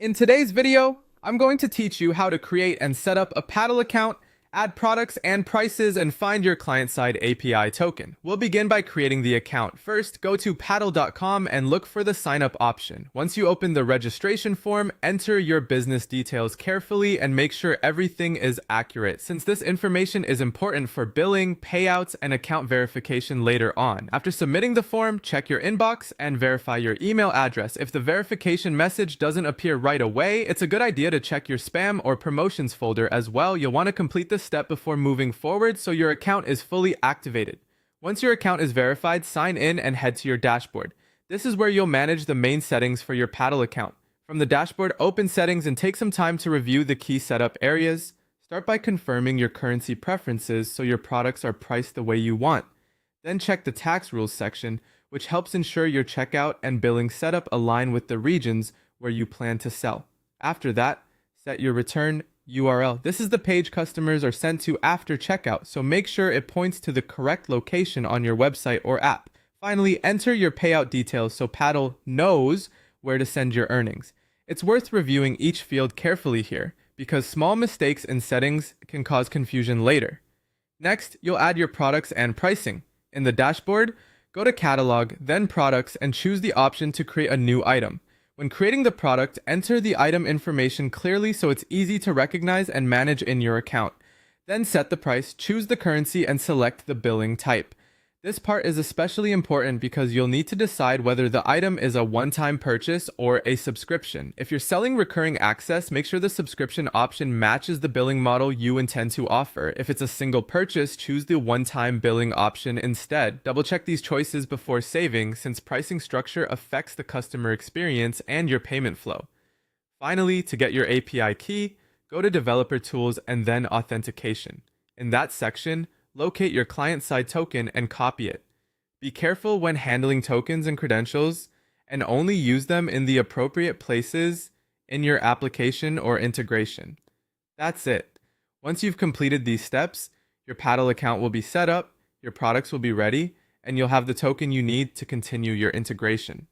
In today's video, I'm going to teach you how to create and set up a paddle account, add products and prices, and find your client-side API token. We'll begin by creating the account. First, go to paddle.com and look for the sign up option. Once you open the registration form, enter your business details carefully and make sure everything is accurate, since this information is important for billing, payouts, and account verification later on. After submitting the form, check your inbox and verify your email address. If the verification message doesn't appear right away, it's a good idea to check your spam or promotions folder as well. You'll want to complete this step before moving forward so your account is fully activated. Once your account is verified, sign in and head to your dashboard. This is where you'll manage the main settings for your paddle account. From the dashboard, open settings and take some time to review the key setup areas. Start by confirming your currency preferences so your products are priced the way you want. Then check the tax rules section, which helps ensure your checkout and billing setup align with the regions where you plan to sell. After that, set your return URL. This is the page customers are sent to after checkout, so make sure it points to the correct location on your website or app. Finally, enter your payout details so Paddle knows where to send your earnings. It's worth reviewing each field carefully here, because small mistakes in settings can cause confusion later. Next, you'll add your products and pricing. In the dashboard, go to Catalog, then Products, and choose the option to create a new item. When creating the product, enter the item information clearly so it's easy to recognize and manage in your account. Then set the price, choose the currency, and select the billing type. This part is especially important because you'll need to decide whether the item is a one-time purchase or a subscription. If you're selling recurring access, make sure the subscription option matches the billing model you intend to offer. If it's a single purchase, choose the one-time billing option instead. Double-check these choices before saving, since pricing structure affects the customer experience and your payment flow. Finally, to get your API key, go to Developer Tools and then Authentication. In that section, locate your client-side token and copy it. Be careful when handling tokens and credentials, and only use them in the appropriate places in your application or integration. That's it. Once you've completed these steps, your Paddle account will be set up, your products will be ready, and you'll have the token you need to continue your integration.